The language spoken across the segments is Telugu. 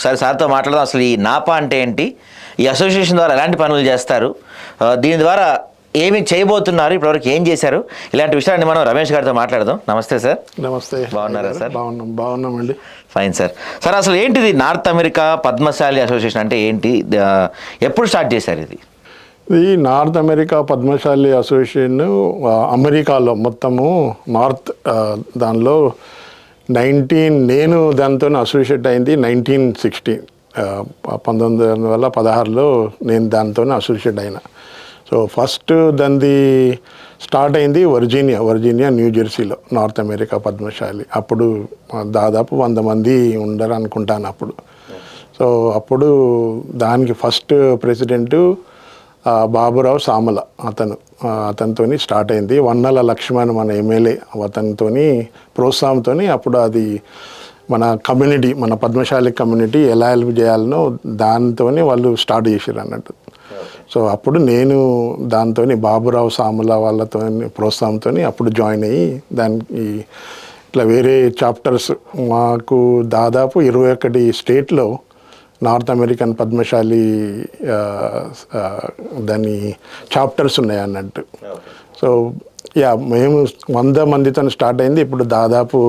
ఒకసారి సార్తో మాట్లాడదాం. అసలు ఈ నాపా అంటే ఏంటి, ఈ అసోసియేషన్ ద్వారా ఎలాంటి పనులు చేస్తారు, దీని ద్వారా ఏమి చేయబోతున్నారు, ఇప్పటివరకు ఏం చేశారు, ఇలాంటి విషయాన్ని మనం రమేష్ గారితో మాట్లాడదాం. నమస్తే సార్. నమస్తే. బాగున్నారా సార్? బాగున్నామండి. Fine sir. సార్ అసలు ఏంటిది నార్త్ అమెరికా పద్మశాలి అసోసియేషన్ అంటే ఏంటి, ఎప్పుడు స్టార్ట్ చేశారు ఇది? ఈ నార్త్ అమెరికా పద్మశాలి అసోసియేషన్ అమెరికాలో మొత్తము నార్త్ దానిలో నేను దాంతో అసోసియేట్ అయింది 1916, 1916లో నేను దాంతో అసోసియేట్ అయినా. సో ఫస్ట్ దాన్ని స్టార్ట్ అయింది వర్జీనియా న్యూ జెర్సీలో నార్త్ అమెరికా పద్మశాలి. అప్పుడు దాదాపు 100 మంది ఉండరు అనుకుంటాను అప్పుడు. సో అప్పుడు దానికి ఫస్ట్ ప్రెసిడెంటు బాబురావు సామల, అతనితో స్టార్ట్ అయింది. వన్నల లక్ష్మణ్ మన ఎమ్మెల్యే, అతనితో ప్రోత్సాహంతో అప్పుడు అది మన కమ్యూనిటీ, మన పద్మశాలి కమ్యూనిటీ ఎలా హెల్ప్ చేయాలనో దాంతో వాళ్ళు స్టార్ట్ చేశారు అన్నట్టు. సో అప్పుడు నేను దాంతో బాబురావు సామల వాళ్ళతో ప్రోత్సాహంతో అప్పుడు జాయిన్ అయ్యి దానికి ఇట్లా వేరే చాప్టర్స్ మాకు దాదాపు 21 స్టేట్లో నార్త్ అమెరికన్ పద్మశాలి దాని చాప్టర్స్ ఉన్నాయి అన్నట్టు. సో మేము 100 మందితో స్టార్ట్ అయింది. ఇప్పుడు దాదాపు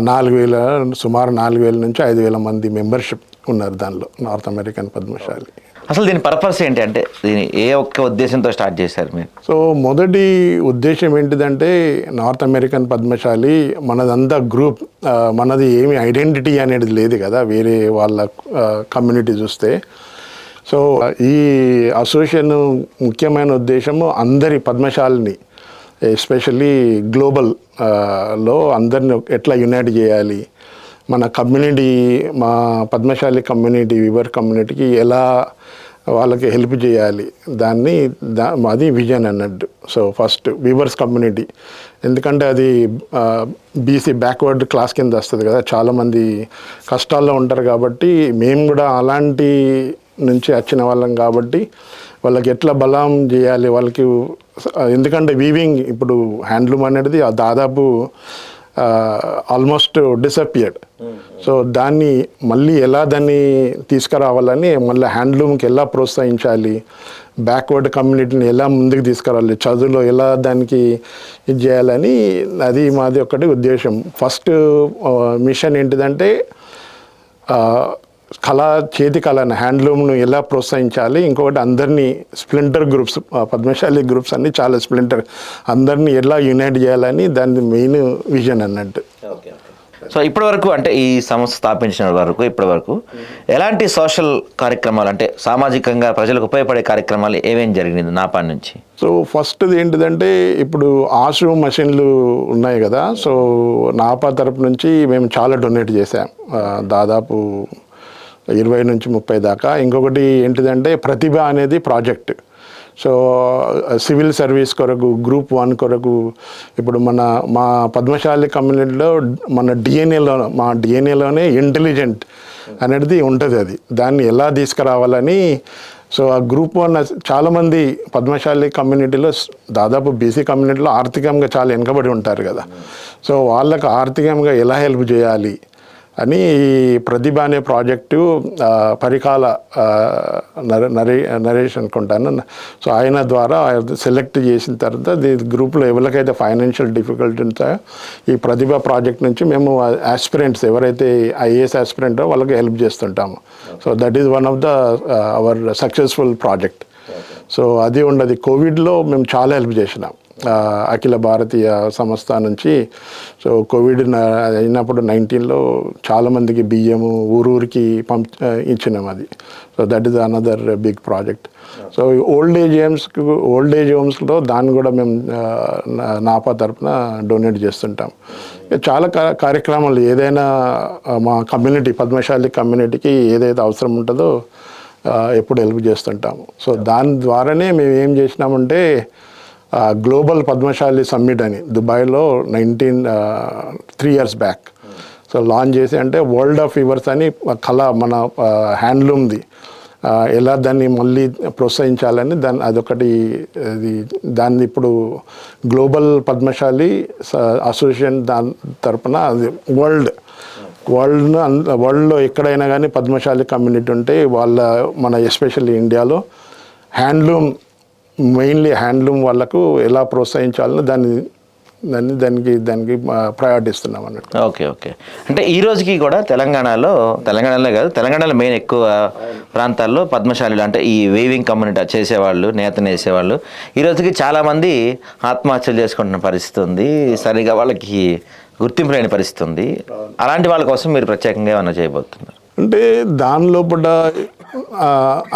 4,000, సుమారు 4,000 నుంచి 5,000 మంది మెంబర్షిప్ ఉన్నారు దానిలో నార్త్ అమెరికన్ పద్మశాలి. అసలు దీని పర్పస్ ఏంటి, అంటే దీని ఏ ఒక్క ఉద్దేశంతో స్టార్ట్ చేశారు మీరు? సో మొదటి ఉద్దేశం ఏంటిదంటే నార్త్ అమెరికన్ పద్మశాలి మనదంతా గ్రూప్, మనది ఏమి ఐడెంటిటీ అనేది లేదు కదా వేరే వాళ్ళ కమ్యూనిటీ చూస్తే. సో ఈ అసోసియేషన్ ముఖ్యమైన ఉద్దేశము అందరి పద్మశాలిని, ఎస్పెషల్లీ గ్లోబల్ లో అందరిని ఎట్లా యునైట్ చేయాలి, మన కమ్యూనిటీ, మా పద్మశాలి కమ్యూనిటీ, వివర్ కమ్యూనిటీకి ఎలా వాళ్ళకి హెల్ప్ చేయాలి, అది విజన్ అన్నట్టు. సో ఫస్ట్ వివర్స్ కమ్యూనిటీ, ఎందుకంటే అది బీసీ బ్యాక్వర్డ్ క్లాస్ కింద వస్తుంది కదా, చాలామంది కష్టాల్లో ఉంటారు కాబట్టి మేము కూడా అలాంటి నుంచి వచ్చిన వాళ్ళం కాబట్టి వాళ్ళకి ఎట్లా బలం చేయాలి వాళ్ళకి. ఎందుకంటే వీవింగ్ ఇప్పుడు హ్యాండ్లూమ్ అనేది దాదాపు ఆల్మోస్ట్ డిసపియర్డ్. సో దాన్ని మళ్ళీ ఎలా దాన్ని తీసుకురావాలని, మళ్ళీ హ్యాండ్లూమ్కి ఎలా ప్రోత్సహించాలి, బ్యాక్వర్డ్ కమ్యూనిటీని ఎలా ముందుకు తీసుకురావాలి, చదువులో ఎలా దానికి ఇది చేయాలని, అది మాది ఒకటి ఉద్దేశం. ఫస్ట్ మిషన్ ఏంటిదంటే చేతి కళను, హ్యాండ్లూమ్ను ఎలా ప్రోత్సహించాలి. ఇంకొకటి అందరినీ స్ప్లింటర్ గ్రూప్స్, పద్మశాలి గ్రూప్స్ అన్నీ చాలా స్ప్లింటర్, అందరినీ ఎలా యునైట్ చేయాలని దాని మెయిన్ విజన్ అన్నట్టు. సో ఇప్పటివరకు అంటే ఈ సంస్థ స్థాపించిన వరకు ఇప్పటివరకు ఎలాంటి సోషల్ కార్యక్రమాలు, అంటే సామాజికంగా ప్రజలకు ఉపయోగపడే కార్యక్రమాలు ఏమేమి జరిగింది నాపా నుంచి? సో ఫస్ట్ది ఏంటిదంటే ఇప్పుడు ఆశు మషిన్లు ఉన్నాయి కదా, సో నాపా తరపు నుంచి మేము చాలా డొనేట్ చేసాం, దాదాపు 20 నుంచి 30 దాకా. ఇంకొకటి ఏంటిదంటే ప్రతిభ అనేది ప్రాజెక్ట్. సో సివిల్ సర్వీస్ కొరకు, గ్రూప్ 1 కొరకు, ఇప్పుడు మా పద్మశాలి కమ్యూనిటీలో మా డిఎన్ఏలోనే ఇంటెలిజెంట్ అనేది ఉంటుంది. అది దాన్ని ఎలా తీసుకురావాలని. సో ఆ గ్రూప్ 1 చాలామంది పద్మశాలి కమ్యూనిటీలో, దాదాపు బీసీ కమ్యూనిటీలో ఆర్థికంగా చాలా వెనుకబడి ఉంటారు కదా. సో వాళ్ళకు ఆర్థికంగా ఎలా హెల్ప్ చేయాలి అని ప్రతిభ అనే ప్రాజెక్టు పరికాల నరేష్ అనుకుంటాను. సో ఆయన ద్వారా సెలెక్ట్ చేసిన తర్వాత గ్రూప్లో ఎవరికైతే ఫైనాన్షియల్ డిఫికల్టీ ఉంటాయో ఈ ప్రతిభ ప్రాజెక్ట్ నుంచి మేము ఆస్పిరెంట్స్ ఎవరైతే ఐఏఎస్ ఆస్పిరెంటో వాళ్ళకి హెల్ప్ చేస్తుంటాము. So that is one of the our successful project. So అది ఉండదు. కోవిడ్లో మేము చాలా హెల్ప్ చేసినాం అఖిల భారతీయ సంస్థ నుంచి. సో కోవిడ్ అయినప్పుడు 19లో చాలామందికి బియ్యము ఊరికి ఇచ్చినాం అది. So that is another big project. So old age హోమ్స్లో దాన్ని కూడా మేము నాపా తరఫున డొనేట్ చేస్తుంటాం. చాలా కార్యక్రమాలు, ఏదైనా మా కమ్యూనిటీ, పద్మశాలి కమ్యూనిటీకి ఏదైతే అవసరం ఉంటుందో ఎప్పుడు హెల్ప్ చేస్తుంటాము. సో దాని ద్వారానే మేము ఏం చేసినామంటే గ్లోబల్ పద్మశాలి సమ్మిట్ అని దుబాయ్లో 3 years బ్యాక్ సో లాంచ్ చేసి, అంటే వరల్డ్ ఆఫ్ వివర్స్ అని కళ, మన హ్యాండ్లూమ్ది ఎలా దాన్ని మళ్ళీ ప్రోత్సహించాలని అదొకటి. దాన్ని ఇప్పుడు గ్లోబల్ పద్మశాలి అసోసియేషన్ దాని తరపున అది వరల్డ్ వరల్డ్లో ఎక్కడైనా కానీ పద్మశాలి కమ్యూనిటీ ఉంటే మన ఎస్పెషల్లీ ఇండియాలో మెయిన్లీ హ్యాండ్లూమ్ వాళ్ళకు ఎలా ప్రోత్సహించాలో దానికి ప్రయారిటీ ఇస్తున్నాం అన్నట్టు. ఓకే. అంటే ఈ రోజుకి కూడా తెలంగాణలో కాదు, తెలంగాణలో మెయిన్ ఎక్కువ ప్రాంతాల్లో పద్మశాలిలు అంటే ఈ వీవింగ్ కమ్యూనిటీ చేసేవాళ్ళు, నేతను వేసేవాళ్ళు ఈ రోజుకి చాలామంది ఆత్మహత్యలు చేసుకుంటున్న పరిస్థితి ఉంది. సరిగా వాళ్ళకి గుర్తింపు లేని పరిస్థితి ఉంది. అలాంటి వాళ్ళ కోసం మీరు ప్రత్యేకంగా ఏమన్నా చేయబోతున్నారు? అంటే దాని లోపల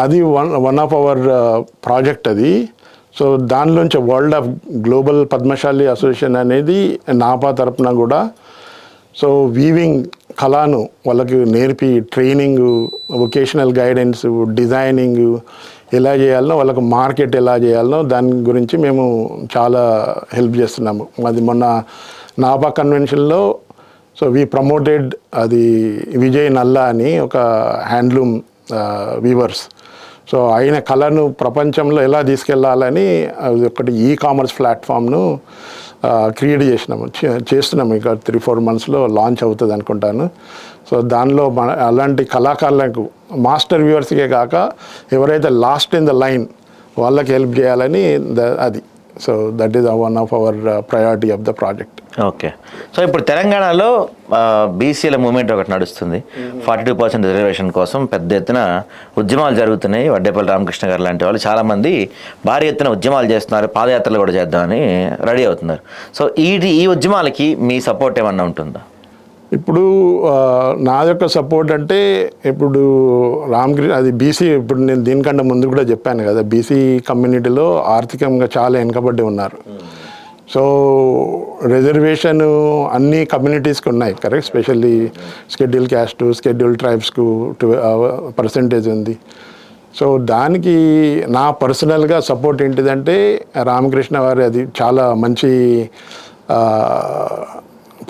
అది వన్ ఆఫ్ అవర్ ప్రాజెక్ట్ అది. సో దానిలోంచి world of global Padmashali association అనేది నాపా తరపున కూడా సో వీవింగ్ కళను వాళ్ళకి నేర్పి ట్రైనింగ్, వొకేషనల్ గైడెన్స్, డిజైనింగ్ ఎలా చేయాలనో, వాళ్ళకు మార్కెట్ ఎలా చేయాలనో దాని గురించి మేము చాలా హెల్ప్ చేస్తున్నాము. అది మొన్న నాపా కన్వెన్షన్లో సో వీ ప్రమోటెడ్ అది విజయ్ నల్లా అని ఒక హ్యాండ్లూమ్ వీవర్స్. సో ఆయన కళను ప్రపంచంలో ఎలా తీసుకెళ్లాలని ఒకటి కామర్స్ ప్లాట్ఫామ్ను క్రియేట్ చేస్తున్నాము. ఇక 3-4 monthsలో లాంచ్ అవుతుంది అనుకుంటాను. సో దానిలో అలాంటి కళాకారులకు మాస్టర్ వ్యూవర్స్కే కాక ఎవరైతే లాస్ట్ ఇన్ ద లైన్ వాళ్ళకి హెల్ప్ చేయాలని అది. So that is one of our priority of the project. Okay. So ఇప్పుడు తెలంగాణలో బీసీల మూవ్మెంట్ ఒకటి నడుస్తుంది. 42% రిజర్వేషన్ కోసం పెద్ద ఎత్తున ఉద్యమాలు జరుగుతున్నాయి. వడ్డేపల్లి రామకృష్ణ గారు లాంటి వాళ్ళు చాలామంది భారీ ఎత్తున ఉద్యమాలు చేస్తున్నారు, పాదయాత్రలు కూడా చేద్దామని రెడీ అవుతున్నారు. సో ఈ ఉద్యమాలకి మీ సపోర్ట్ ఏమన్నా ఉంటుందా? ఇప్పుడు నా యొక్క సపోర్ట్ అంటే ఇప్పుడు అది బీసీ, ఇప్పుడు నేను దీనికంటే ముందు కూడా చెప్పాను కదా, బీసీ కమ్యూనిటీలో ఆర్థికంగా చాలా వెనుకబడి ఉన్నారు. సో రిజర్వేషన్ అన్ని కమ్యూనిటీస్కి ఉన్నాయి, correct. Specially schedule caste, schedule ట్రైబ్స్కు పర్సంటేజ్ ఉంది. సో దానికి నా పర్సనల్గా సపోర్ట్ ఏంటిదంటే రామకృష్ణ వారి అది చాలా మంచి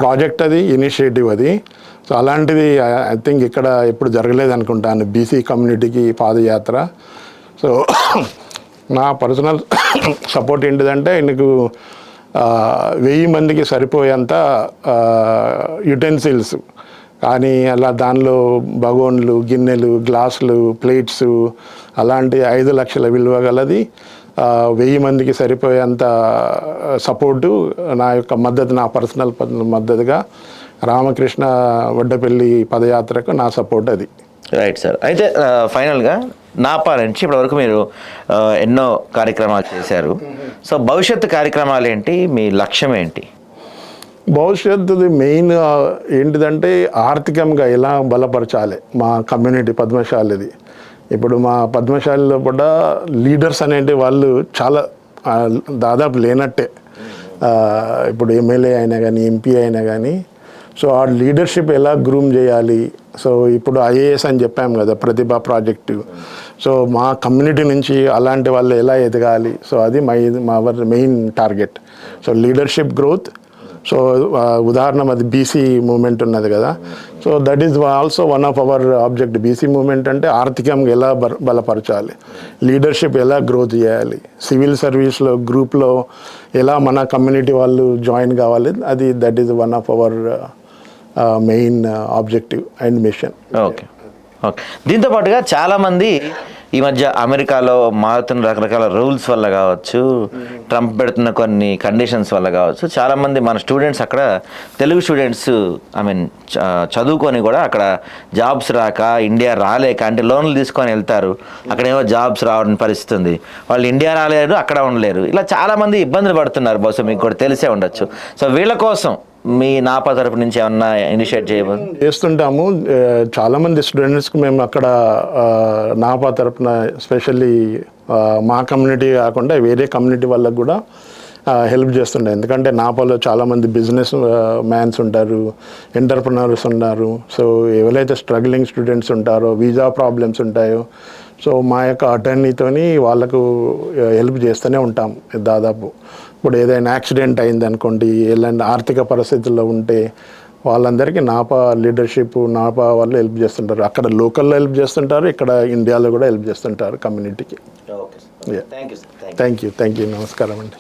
ప్రాజెక్ట్, అది ఇనిషియేటివ్ అది. సో అలాంటిది ఐ థింక్ ఇక్కడ ఎప్పుడు జరగలేదు అనుకుంటాను, బీసీ కమ్యూనిటీకి పాదయాత్ర. సో నా పర్సనల్ సపోర్ట్ ఏంటిదంటే ఆయనకు 1000 మందికి సరిపోయేంత యుటెన్సిల్స్ కానీ అలా దానిలో బగోన్లు, గిన్నెలు, గ్లాసులు, ప్లేట్స్ అలాంటి 5 లక్షల విలువ గలది 1000 మందికి సరిపోయేంత సపోర్టు నా యొక్క మద్దతు, నా పర్సనల్ మద్దతుగా రామకృష్ణ వడ్డపల్లి పదయాత్రకు నా సపోర్ట్ అది. Right sir. అయితే ఫైనల్గా నాపా నుంచి ఇప్పటివరకు మీరు ఎన్నో కార్యక్రమాలు చేశారు. సో భవిష్యత్తు కార్యక్రమాలు ఏంటి, మీ లక్ష్యం ఏంటి? భవిష్యత్తుది మెయిన్ ఏంటిదంటే ఆర్థికంగా ఎలా బలపరచాలి మా కమ్యూనిటీ పద్మశాలిది. ఇప్పుడు మా పద్మశాలిలో కూడా లీడర్స్ అనేటి వాళ్ళు చాలా దాదాపు లేనట్టే. ఇప్పుడు ఎమ్మెల్యే అయినా కానీ, ఎంపీ అయినా కానీ, సో ఆ లీడర్షిప్ ఎలా గ్రూమ్ చేయాలి. సో ఇప్పుడు ఐఏఎస్ అని చెప్పాము కదా, ప్రతిభా ప్రాజెక్టు. సో మా కమ్యూనిటీ నుంచి అలాంటి వాళ్ళు ఎలా ఎదగాలి, సో అది our main target. So leadership growth. So ఉదాహరణ అది బీసీ మూమెంట్ ఉన్నది కదా, so that is also one of our object. BC movement అంటే ఆర్థికంగా ఎలా బలపరచాలి, లీడర్షిప్ ఎలా గ్రోత్ చేయాలి, సివిల్ సర్వీస్లో గ్రూప్లో ఎలా మన కమ్యూనిటీ వాళ్ళు జాయిన్ కావాలి, అది that is one of our main objective and mission. Okay. దీంతో పాటుగా చాలామంది ఈ మధ్య అమెరికాలో మారుతున్న రకరకాల రూల్స్ వల్ల కావచ్చు, ట్రంప్ పెడుతున్న కొన్ని కండిషన్స్ వల్ల కావచ్చు, చాలామంది మన స్టూడెంట్స్ అక్కడ తెలుగు స్టూడెంట్స్ చదువుకొని కూడా అక్కడ జాబ్స్ రాక, ఇండియా రాలేక, అంటే లోన్లు తీసుకొని వెళ్తారు, అక్కడేమో జాబ్స్ రావడం పరిస్థితి ఉంది, వాళ్ళు ఇండియా రాలేరు, అక్కడ ఉండలేరు, ఇలా చాలామంది ఇబ్బందులు పడుతున్నారు. బహుశా మీకు కూడా తెలిసే ఉండొచ్చు. సో వీళ్ళ కోసం మీ నాపా తరపు నుంచి ఏమన్నా ఇనిషియేట్ చేస్తుంటాము. చాలామంది స్టూడెంట్స్కి మేము అక్కడ నాపా తరపున స్పెషల్లీ మా కమ్యూనిటీ కాకుండా వేరే కమ్యూనిటీ వాళ్ళకు కూడా హెల్ప్ చేస్తుండే. ఎందుకంటే నాపాలో చాలామంది బిజినెస్ మ్యాన్స్ ఉంటారు, ఎంటర్ప్రినర్స్ ఉన్నారు. సో ఎవరైతే స్ట్రగ్లింగ్ స్టూడెంట్స్ ఉంటారో, వీసా ప్రాబ్లమ్స్ ఉంటాయో, సో మా యొక్క అటర్నీతోని వాళ్ళకు హెల్ప్ చేస్తూనే ఉంటాం. దాదాపు ఇప్పుడు ఏదైనా యాక్సిడెంట్ అయింది అనుకోండి, ఎలాంటి ఆర్థిక పరిస్థితుల్లో ఉంటే వాళ్ళందరికీ నాపా లీడర్షిప్, నాపా వాళ్ళు హెల్ప్ చేస్తుంటారు. అక్కడ లోకల్లో హెల్ప్ చేస్తుంటారు, ఇక్కడ ఇండియాలో కూడా హెల్ప్ చేస్తుంటారు కమ్యూనిటీకి. Thank you. నమస్కారం అండి.